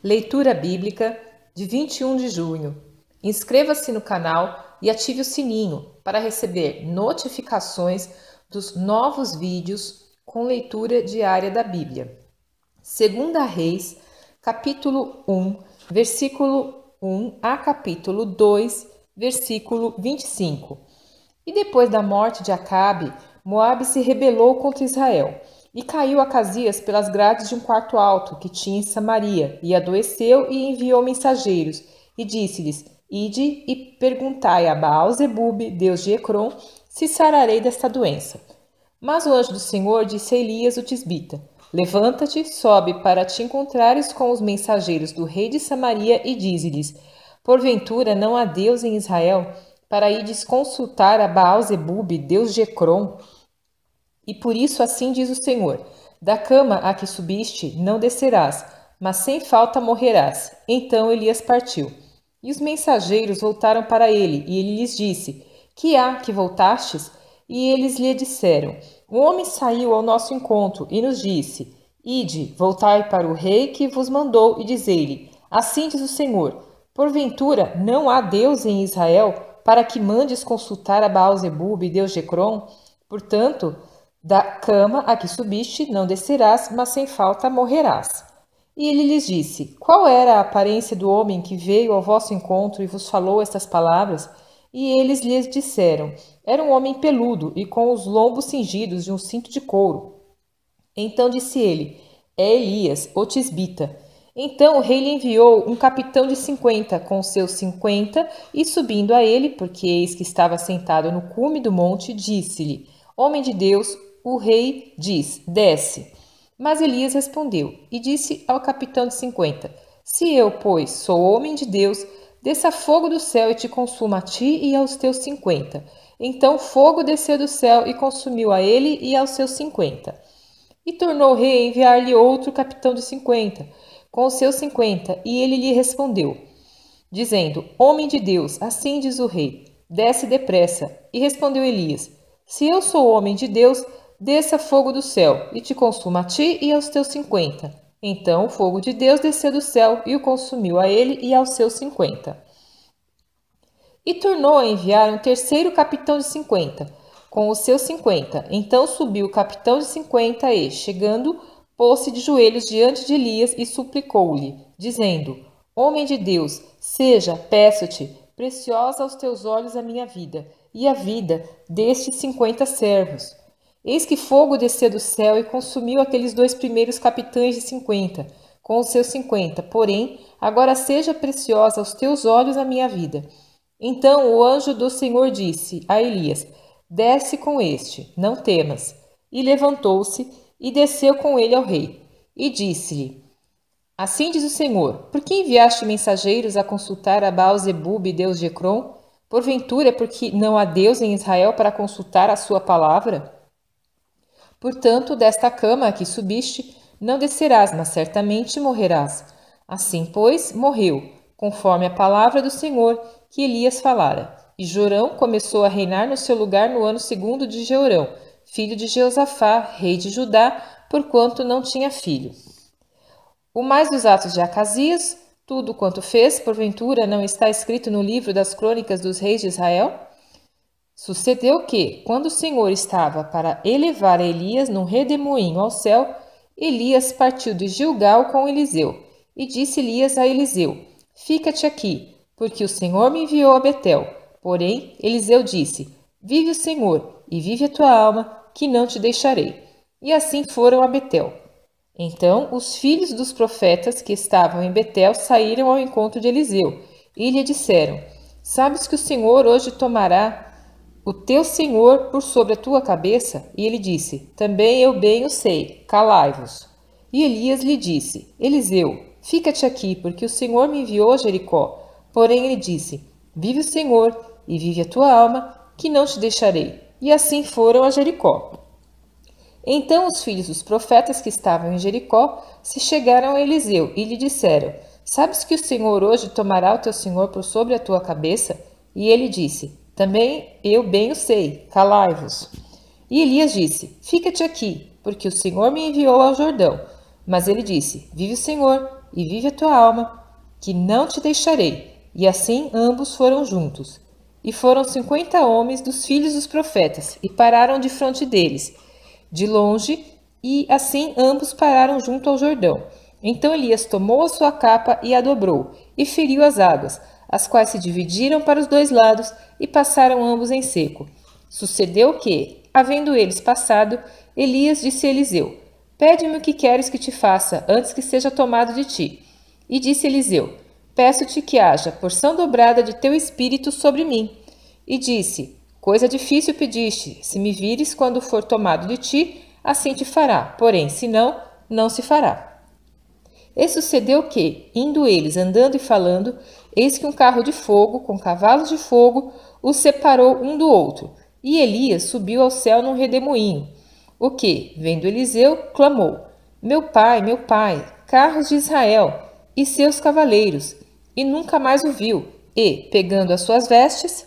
Leitura Bíblica de 21 de junho. Inscreva-se no canal e ative o sininho para receber notificações dos novos vídeos com leitura diária da Bíblia. 2 Reis, capítulo 1, versículo 1 a capítulo 2, versículo 25. E depois da morte de Acabe, Moabe se rebelou contra Israel. E caiu Acasias pelas grades de um quarto alto que tinha em Samaria, e adoeceu e enviou mensageiros, e disse-lhes: Ide e perguntai a Baal-zebube, deus de Ecrom, se sararei desta doença. Mas o anjo do Senhor disse a Elias o tisbita: Levanta-te, sobe para te encontrares com os mensageiros do rei de Samaria e dize-lhes: Porventura não há Deus em Israel, para ides consultar a Baal-zebube, deus de Ecrom? E por isso assim diz o Senhor: da cama a que subiste não descerás, mas sem falta morrerás. Então Elias partiu. E os mensageiros voltaram para ele, e ele lhes disse: Que há que voltastes? E eles lhe disseram: Um homem saiu ao nosso encontro e nos disse: Ide, voltai para o rei que vos mandou, e dizei-lhe: Assim diz o Senhor: Porventura não há Deus em Israel, para que mandes consultar a Baal-zebube, deus de Ecrom? Portanto, da cama a que subiste não descerás, mas sem falta morrerás. E ele lhes disse: Qual era a aparência do homem que veio ao vosso encontro e vos falou estas palavras? E eles lhes disseram: Era um homem peludo e com os lombos cingidos de um cinto de couro. Então disse ele: É Elias, o tisbita. Então o rei lhe enviou um capitão de 50 com seus 50, e subindo a ele, porque eis que estava sentado no cume do monte, disse-lhe: Homem de Deus, o rei diz: Desce. Mas Elias respondeu e disse ao capitão de 50: Se eu, pois, sou homem de Deus, desça fogo do céu e te consuma a ti e aos teus 50. Então fogo desceu do céu e consumiu a ele e aos seus 50. E tornou o rei a enviar-lhe outro capitão de 50, com os seus 50, e ele lhe respondeu, dizendo: Homem de Deus, assim diz o rei: Desce depressa. E respondeu Elias: Se eu sou homem de Deus, desça fogo do céu, e te consuma a ti e aos teus 50. Então o fogo de Deus desceu do céu e o consumiu a ele e aos seus 50. E tornou a enviar um terceiro capitão de 50, com os seus 50. Então subiu o capitão de 50 e, chegando, pôs-se de joelhos diante de Elias e suplicou-lhe, dizendo: Homem de Deus, seja, peço-te, preciosa aos teus olhos a minha vida, e a vida destes 50 servos. Eis que fogo desceu do céu e consumiu aqueles dois primeiros capitães de 50, com os seus 50. Porém, agora seja preciosa aos teus olhos a minha vida. Então o anjo do Senhor disse a Elias: Desce com este, não temas. E levantou-se e desceu com ele ao rei. E disse-lhe: Assim diz o Senhor: Por que enviaste mensageiros a consultar a Baal-zebube, deus de Ecrom? Porventura, porque não há Deus em Israel para consultar a sua palavra? Portanto, desta cama a que subiste, não descerás, mas certamente morrerás. Assim, pois, morreu, conforme a palavra do Senhor que Elias falara. E Jorão começou a reinar no seu lugar no ano 2º de Jeorão, filho de Jeosafá, rei de Judá, porquanto não tinha filho. O mais dos atos de Acasias, tudo quanto fez, porventura, não está escrito no livro das crônicas dos reis de Israel? Sucedeu que, quando o Senhor estava para elevar Elias num redemoinho ao céu, Elias partiu de Gilgal com Eliseu. E disse Elias a Eliseu: Fica-te aqui, porque o Senhor me enviou a Betel. Porém, Eliseu disse: Vive o Senhor, e vive a tua alma, que não te deixarei. E assim foram a Betel. Então os filhos dos profetas que estavam em Betel saíram ao encontro de Eliseu, e lhe disseram: Sabes que o Senhor hoje tomará o teu senhor por sobre a tua cabeça? E ele disse: Também eu bem o sei, calai-vos. E Elias lhe disse: Eliseu, fica-te aqui, porque o Senhor me enviou a Jericó. Porém ele disse: Vive o Senhor, e vive a tua alma, que não te deixarei. E assim foram a Jericó. Então os filhos dos profetas que estavam em Jericó se chegaram a Eliseu e lhe disseram: Sabes que o Senhor hoje tomará o teu senhor por sobre a tua cabeça? E ele disse: Também eu bem o sei, calai-vos. E Elias disse: Fica-te aqui, porque o Senhor me enviou ao Jordão. Mas ele disse: Vive o Senhor, e vive a tua alma, que não te deixarei. E assim ambos foram juntos. E foram 50 homens dos filhos dos profetas, e pararam defronte deles, de longe, e assim ambos pararam junto ao Jordão. Então Elias tomou a sua capa e a dobrou, e feriu as águas, as quais se dividiram para os dois lados, e passaram ambos em seco. Sucedeu que, havendo eles passado, Elias disse a Eliseu: Pede-me o que queres que te faça, antes que seja tomado de ti. E disse Eliseu: Peço-te que haja porção dobrada de teu espírito sobre mim. E disse: Coisa difícil pediste, se me vires quando for tomado de ti, assim te fará, porém, se não, não se fará. E sucedeu que, indo eles andando e falando, eis que um carro de fogo, com cavalos de fogo, os separou um do outro. E Elias subiu ao céu num redemoinho. O que, vendo Eliseu, clamou: meu pai, carros de Israel e seus cavaleiros. E nunca mais o viu. E, pegando as suas vestes,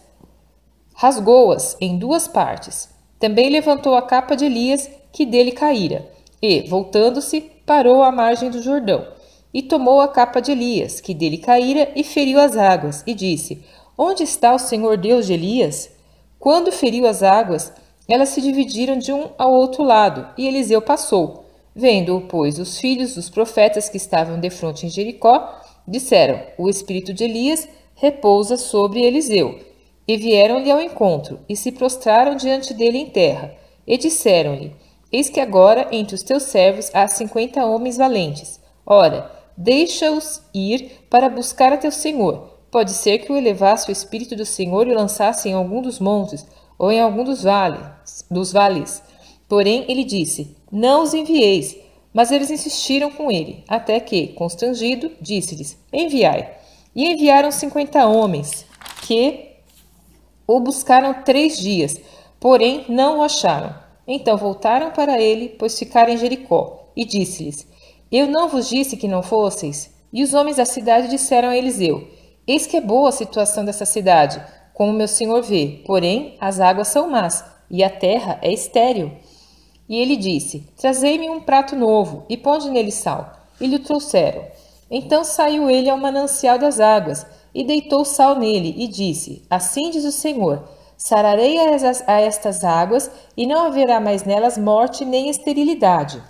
rasgou-as em duas partes. Também levantou a capa de Elias, que dele caíra. E, voltando-se, parou à margem do Jordão. E tomou a capa de Elias, que dele caíra, e feriu as águas, e disse: Onde está o Senhor Deus de Elias? Quando feriu as águas, elas se dividiram de um ao outro lado, e Eliseu passou. Vendo-o, pois, os filhos dos profetas que estavam defronte em Jericó, disseram: O espírito de Elias repousa sobre Eliseu. E vieram-lhe ao encontro, e se prostraram diante dele em terra. E disseram-lhe: Eis que agora entre os teus servos há 50 homens valentes. Ora, deixa-os ir para buscar a teu senhor. Pode ser que o elevasse o espírito do Senhor e o lançasse em algum dos montes, ou em algum dos vales. Porém, ele disse: Não os envieis. Mas eles insistiram com ele, até que, constrangido, disse-lhes: Enviai. E enviaram 50 homens, que o buscaram 3 dias, porém não o acharam. Então voltaram para ele, pois ficaram em Jericó, e disse-lhes: Eu não vos disse que não fosseis? E os homens da cidade disseram a Eliseu: Eis que é boa a situação dessa cidade, como meu senhor vê, porém as águas são más, e a terra é estéril. E ele disse: Trazei-me um prato novo, e ponde nele sal. E lhe trouxeram. Então saiu ele ao manancial das águas, e deitou sal nele, e disse: Assim diz o Senhor: Sararei a estas águas, e não haverá mais nelas morte nem esterilidade.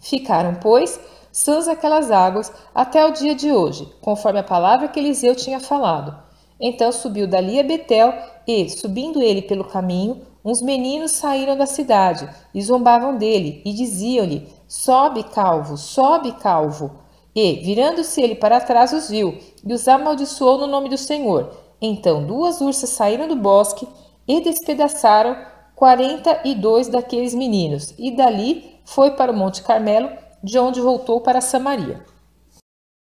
Ficaram, pois, sãs aquelas águas até o dia de hoje, conforme a palavra que Eliseu tinha falado. Então subiu dali a Betel, e, subindo ele pelo caminho, uns meninos saíram da cidade, e zombavam dele, e diziam-lhe: Sobe, calvo, sobe, calvo. E, virando-se ele para trás, os viu, e os amaldiçoou no nome do Senhor. Então 2 ursas saíram do bosque, e despedaçaram 42 daqueles meninos, e dali foi para o Monte Carmelo, de onde voltou para Samaria.